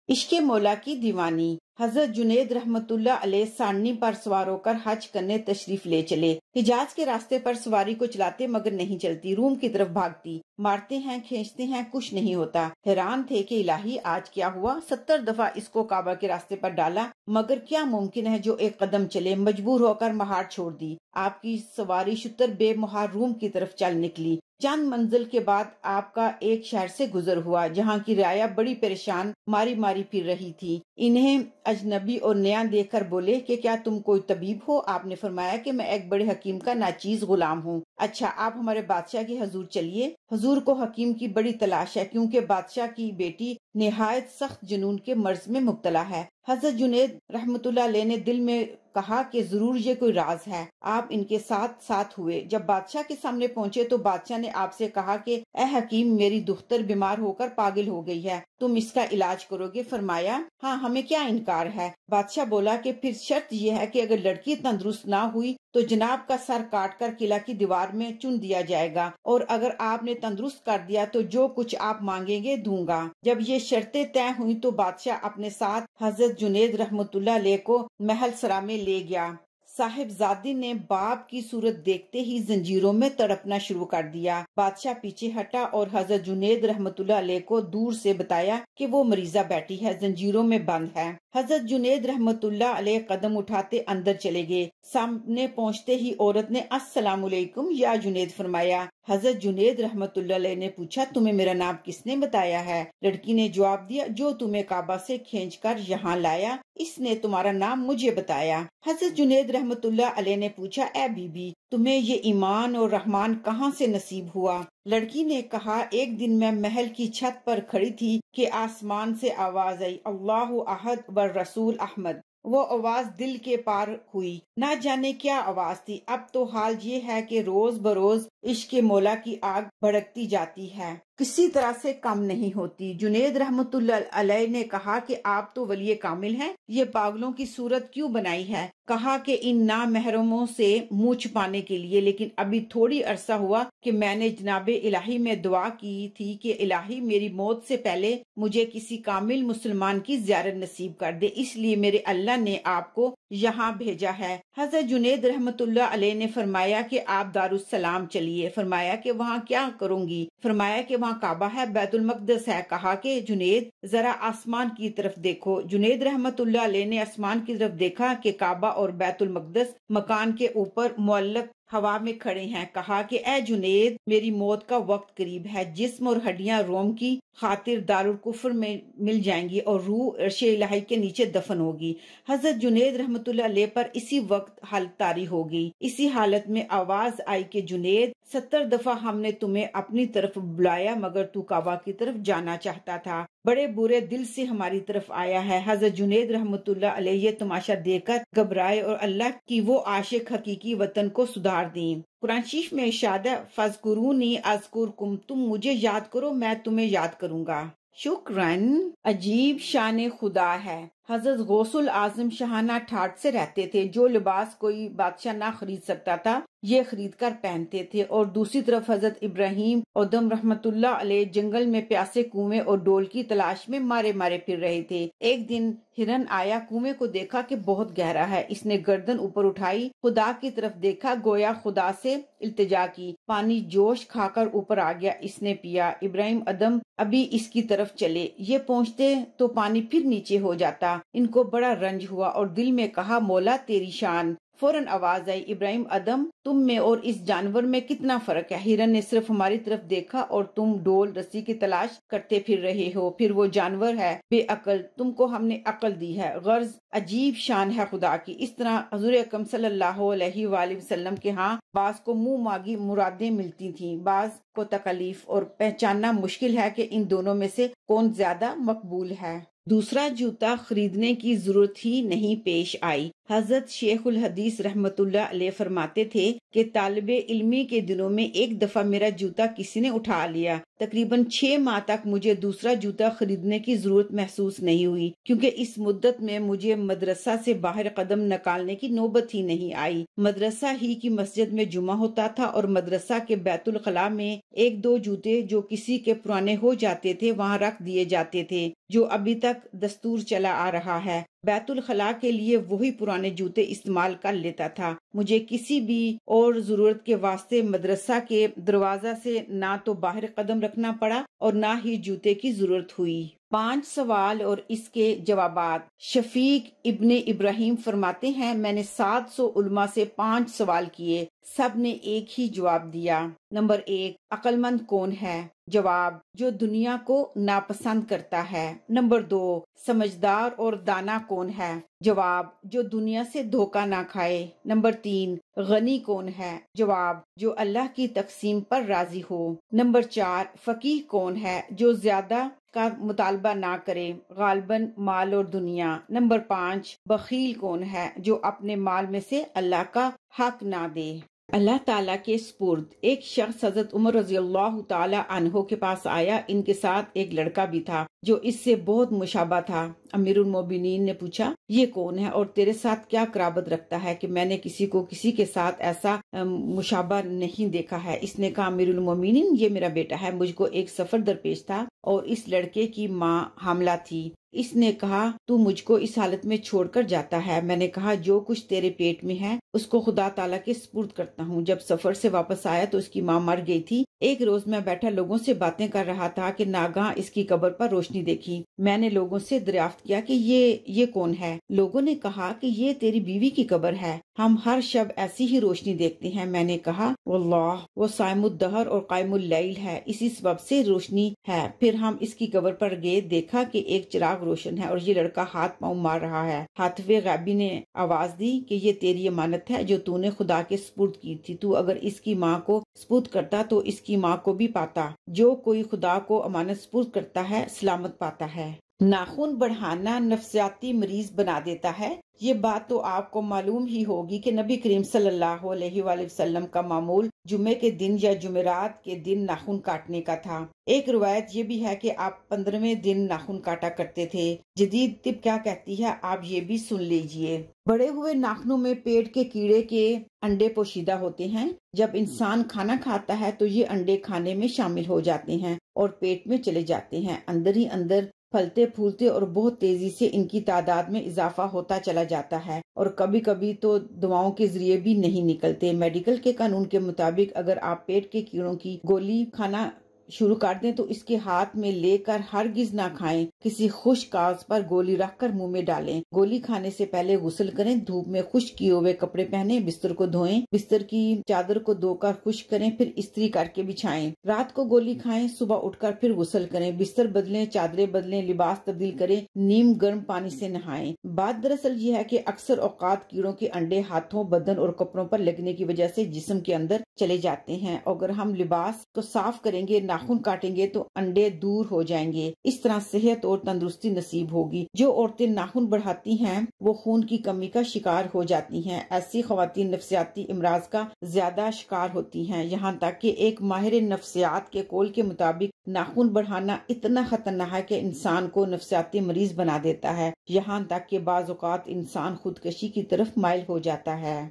عشق مولا کی دیوانی۔ حضرت جنید رحمت اللہ علیہ سانڈنی پر سوار ہو کر حج کرنے تشریف لے چلے۔ حجاز کے راستے پر سواری کو چلاتے مگر نہیں چلتی، روم کی طرف بھاگتی، مارتے ہیں کھینچتے ہیں کچھ نہیں ہوتا۔ حیران تھے کہ الہی آج کیا ہوا، 70 دفعہ اس کو کعبہ کے راستے پر ڈالا مگر کیا ممکن ہے جو ایک قدم چلے۔ مجبور ہو کر مہار چھوڑ دی، آپ کی سواری شتر بے مہار روم کی طرف چل نکلی۔ چند منزل کے بعد آپ کا ایک شہر سے گزر ہوا جہاں کی رعایا بڑی پریشان ماری ماری پھر رہی تھی۔ انہیں اجنبی اور نیا دیکھ کر بولے کہ کیا تم کوئی طبیب ہو؟ آپ نے فرمایا کہ میں ایک بڑے حکیم کا ناچیز غلام ہوں۔ اچھا، آپ ہمارے بادشاہ کے حضور چلیے، حضور کو حکیم کی بڑی تلاش ہے کیونکہ بادشاہ کی بیٹی نہایت سخت جنون کے مرض میں مبتلا ہے۔ حضرت جنید رحمت اللہ علیہ نے دل میں کہا کہ ضرور یہ کوئی راز ہے۔ آپ ان کے ساتھ ہوئے۔ جب بادشاہ کے سامنے پہنچے تو بادشاہ نے آپ سے کہا کہ اے حکیم، میری دختر بیمار ہو کر پاگل ہو گئی ہے، تم اس کا علاج کرو گے؟ فرمایا ہاں، ہمیں کیا انکار ہے۔ بادشاہ بولا کہ پھر شرط یہ ہے کہ اگر لڑکی تندرست نہ ہوئی تو جناب کا سر کاٹ کر قلعہ کی دیوار میں چن دیا جائے گا، اور اگر آپ نے تندرست کر دیا تو جو کچھ آپ مانگیں گے دوں گا۔ جب یہ شرطیں طے ہوئی تو بادشاہ اپنے ساتھ حضرت جنید رحمت اللہ علیہ کو محل سرا میں لے گیا۔ صاحبزادی نے باپ کی صورت دیکھتے ہی زنجیروں میں تڑپنا شروع کر دیا۔ بادشاہ پیچھے ہٹا اور حضرت جنید رحمت اللہ علیہ کو دور سے بتایا کہ وہ مریضہ بیٹھی ہے، زنجیروں میں بند ہے۔ حضرت جنید رحمت اللہ علیہ قدم اٹھاتے اندر چلے گئے۔ سامنے پہنچتے ہی عورت نے السلام علیکم یا جنید فرمایا۔ حضرت جنید رحمت اللہ علیہ نے پوچھا تمہیں میرا نام کس نے بتایا ہے؟ لڑکی نے جواب دیا جو تمہیں کعبہ سے کھینچ کر یہاں لایا، اس نے تمہارا نام مجھے بتایا۔ حضرت جنید رحمت اللہ علیہ نے پوچھا اے بی بی، تمہیں یہ ایمان اور رحمان کہاں سے نصیب ہوا؟ لڑکی نے کہا ایک دن میں محل کی چھت پر کھڑی تھی کہ آسمان سے آواز آئی اللہ احد والرسول احمد۔ وہ آواز دل کے پار ہوئی، نہ جانے کیا آواز تھی۔ اب تو حال یہ ہے کہ روز بروز عشق مولا کی آگ بھڑکتی جاتی ہے، کسی طرح سے کم نہیں ہوتی۔ جنید رحمت اللہ علیہ نے کہا کہ آپ تو ولی کامل ہیں، یہ پاگلوں کی صورت کیوں بنائی ہے؟ کہا کہ ان نامحرموں سے منہ چھپانے کے لیے، لیکن ابھی تھوڑی عرصہ ہوا کہ میں نے جناب الہی میں دعا کی تھی کہ الہی میری موت سے پہلے مجھے کسی کامل مسلمان کی زیارت نصیب کر دے، اس لیے میرے اللہ نے آپ کو یہاں بھیجا ہے۔ حضرت جنید رحمت اللہ علیہ نے فرمایا کہ آپ دارالسلام چلیے۔ فرمایا کہ وہاں کیا کروں گی؟ فرمایا کہ وہاں کعبہ ہے، بیت المقدس ہے۔ کہا کہ جنید ذرا آسمان کی طرف دیکھو۔ جنید رحمت اللہ علیہ نے آسمان کی طرف دیکھا کہ کعبہ اور بیت المقدس مکان کے اوپر معلق ہوا میں کھڑے ہیں۔ کہا کہ اے جنید، میری موت کا وقت قریب ہے، جسم اور ہڈیاں روم کی خاطر دارالکفر میں مل جائیں گی اور روح عرش الہی کے نیچے دفن ہوگی۔ حضرت جنید رحمت اللہ علیہ پر اسی وقت حالت طاری ہو گئی۔ اسی حالت میں آواز آئی کہ جنید، 70 دفعہ ہم نے تمہیں اپنی طرف بلایا مگر تو کعبہ کی طرف جانا چاہتا تھا، بڑے برے دل سے ہماری طرف آیا ہے۔ حضرت جنید رحمت اللہ علیہ یہ تماشا دیکھ کر گھبرائے اور اللہ کی وہ عاشق حقیقی وطن کو سدھار دیں۔ قرآن شریف میں ارشاد ہے فَاذْكُرُونِی اذْکُرْکُم، تم مجھے یاد کرو میں تمہیں یاد کروں گا۔ شکراً، عجیب شان خدا ہے۔ حضرت غوث العظم شاہانہ ٹھاٹ سے رہتے تھے، جو لباس کوئی بادشاہ نہ خرید سکتا تھا یہ خرید کر پہنتے تھے، اور دوسری طرف حضرت ابراہیم ادم رحمت اللہ علیہ جنگل میں پیاسے کنویں اور ڈول کی تلاش میں مارے مارے پھر رہے تھے۔ ایک دن ہرن آیا، کنویں کو دیکھا کہ بہت گہرا ہے، اس نے گردن اوپر اٹھائی، خدا کی طرف دیکھا، گویا خدا سے التجا کی، پانی جوش کھا کر اوپر آ گیا، اس نے پیا۔ ابراہیم ادم ابھی اس کی طرف چلے، یہ پہنچتے تو پانی پھر نیچے ہو جاتا، ان کو بڑا رنج ہوا اور دل میں کہا مولا تیری شان۔ فوراً آواز آئی ابراہیم ادم، تم میں اور اس جانور میں کتنا فرق ہے؟ ہرن نے صرف ہماری طرف دیکھا اور تم ڈول رسی کی تلاش کرتے پھر رہے ہو، پھر وہ جانور ہے بے عقل، تم کو ہم نے عقل دی ہے۔ غرض عجیب شان ہے خدا کی۔ اس طرح حضور اکرم صلی اللہ علیہ وآلہ وسلم کے ہاں بعض کو منہ مانگی مرادیں ملتی تھیں، بعض کو تکلیف، اور پہچاننا مشکل ہے کہ ان دونوں میں سے کون زیادہ مقبول ہے۔ دوسرا جوتا خریدنے کی ضرورت ہی نہیں پیش آئی۔ حضرت شیخ الحدیث رحمت اللہ علیہ فرماتے تھے کہ طالب علمی کے دنوں میں ایک دفعہ میرا جوتا کسی نے اٹھا لیا، تقریباً 6 ماہ تک مجھے دوسرا جوتا خریدنے کی ضرورت محسوس نہیں ہوئی، کیونکہ اس مدت میں مجھے مدرسہ سے باہر قدم نکالنے کی نوبت ہی نہیں آئی۔ مدرسہ ہی کی مسجد میں جمعہ ہوتا تھا اور مدرسہ کے بیت الخلاء میں ایک دو جوتے جو کسی کے پرانے ہو جاتے تھے وہاں رکھ دیے جاتے تھے، جو ابھی تک دستور چلا آ رہا ہے۔ بیت الخلاء کے لیے وہی پرانے جوتے استعمال کر لیتا تھا۔ مجھے کسی بھی اور ضرورت کے واسطے مدرسہ کے دروازہ سے نہ تو باہر قدم رکھنا پڑا اور نہ ہی جوتے کی ضرورت ہوئی۔ 5 سوال اور اس کے جوابات۔ شفیق ابن ابراہیم فرماتے ہیں، میں نے 700 علماء سے 5 سوال کیے، سب نے ایک ہی جواب دیا۔ نمبر 1، عقل مند کون ہے؟ جواب، جو دنیا کو ناپسند کرتا ہے۔ نمبر 2، سمجھدار اور دانا کون ہے؟ جواب، جو دنیا سے دھوکہ نہ کھائے۔ نمبر 3، غنی کون ہے؟ جواب، جو اللہ کی تقسیم پر راضی ہو۔ نمبر 4، فقیہ کون ہے؟ جو زیادہ کا مطالبہ نہ کرے، غالباً مال اور دنیا۔ نمبر 5، بخیل کون ہے؟ جو اپنے مال میں سے اللہ کا حق نہ دے۔ اللہ تعالیٰ کے سپرد۔ ایک شخص حضرت عمر رضی اللہ تعالیٰ عنہ کے پاس آیا، ان کے ساتھ ایک لڑکا بھی تھا جو اس سے بہت مشابہ تھا۔ امیر المومنین نے پوچھا، یہ کون ہے اور تیرے ساتھ کیا قرابت رکھتا ہے کہ میں نے کسی کے ساتھ ایسا مشابہ نہیں دیکھا ہے؟ اس نے کہا، امیر المومنین، یہ میرا بیٹا ہے، مجھ کو ایک سفر درپیش تھا اور اس لڑکے کی ماں حاملہ تھی۔ اس نے کہا، تو مجھ کو اس حالت میں چھوڑ کر جاتا ہے؟ میں نے کہا، جو کچھ تیرے پیٹ میں ہے اس کو خدا تعالیٰ کے سپرد کرتا ہوں۔ جب سفر سے واپس آیا تو اس کی ماں مر گئی تھی۔ ایک روز میں بیٹھا لوگوں سے باتیں کر رہا تھا کہ ناگہاں اس کی قبر پر روشنی دیکھی۔ میں نے لوگوں سے دریافت کیا کہ یہ کون ہے؟ لوگوں نے کہا کہ یہ تیری بیوی کی قبر ہے، ہم ہر شب ایسی ہی روشنی دیکھتے ہیں۔ میں نے کہا، واللہ، وہ صائم الدہر اور قائم اللیل ہے، اسی سبب سے روشنی ہے۔ پھر ہم اس کی قبر پر گئے، دیکھا کہ ایک چراغ روشن ہے اور یہ لڑکا ہاتھ پاؤں مار رہا ہے۔ ہاتف غیبی نے آواز دی کہ یہ تیری امانت ہے جو تو نے خدا کے سپرد کی تھی، تو اگر اس کی ماں کو سپرد کرتا تو اس کی ماں کو بھی پاتا۔ جو کوئی خدا کو امانت سپرد کرتا ہے سلامت پاتا ہے۔ ناخن بڑھانا نفسیاتی مریض بنا دیتا ہے۔ یہ بات تو آپ کو معلوم ہی ہوگی کہ نبی کریم صلی اللہ علیہ وآلہ وسلم کا معمول جمعے کے دن یا جمعرات کے دن ناخن کاٹنے کا تھا۔ ایک روایت یہ بھی ہے کہ آپ 15ویں دن ناخن کاٹا کرتے تھے۔ جدید طب کیا کہتی ہے، آپ یہ بھی سن لیجئے۔ بڑے ہوئے ناخنوں میں پیٹ کے کیڑے کے انڈے پوشیدہ ہوتے ہیں۔ جب انسان کھانا کھاتا ہے تو یہ انڈے کھانے میں شامل ہو جاتے ہیں اور پیٹ میں چلے جاتے ہیں، اندر ہی اندر پھلتے پھولتے اور بہت تیزی سے ان کی تعداد میں اضافہ ہوتا چلا جاتا ہے، اور کبھی کبھی تو دواؤں کے ذریعے بھی نہیں نکلتے۔ میڈیکل کے قانون کے مطابق اگر آپ پیٹ کے کیڑوں کی گولی کھانا شروع کر دیں تو اس کے ہاتھ میں لے کر ہرگز نہ کھائیں، کسی خشک کاغذ پر گولی رکھ کر منہ میں ڈالیں۔ گولی کھانے سے پہلے غسل کریں، دھوپ میں خشک کیے ہوئے کپڑے پہنیں، بستر کو دھوئیں، بستر کی چادر کو دھو کر خشک کریں، پھر استری کر کے بچھائیں۔ رات کو گولی کھائیں، صبح اٹھ کر پھر غسل کریں، بستر بدلیں، چادریں بدلیں، لباس تبدیل کریں، نیم گرم پانی سے نہائیں۔ بات دراصل یہ ہے کہ اکثر اوقات کیڑوں کے انڈے ہاتھوں، بدن اور کپڑوں پر لگنے کی وجہ سے جسم کے اندر چلے جاتے ہیں۔ اگر ہم لباس کو صاف کریں گے، ناخن کاٹیں گے تو انڈے دور ہو جائیں گے۔ اس طرح صحت اور تندرستی نصیب ہوگی۔ جو عورتیں ناخن بڑھاتی ہیں وہ خون کی کمی کا شکار ہو جاتی ہیں۔ ایسی خواتین نفسیاتی امراض کا زیادہ شکار ہوتی ہیں، یہاں تک کہ ایک ماہر نفسیات کے قول کے مطابق ناخن بڑھانا اتنا خطرناک ہے کہ انسان کو نفسیاتی مریض بنا دیتا ہے، یہاں تک کہ بعض اوقات انسان خودکشی کی طرف مائل ہو جاتا ہے۔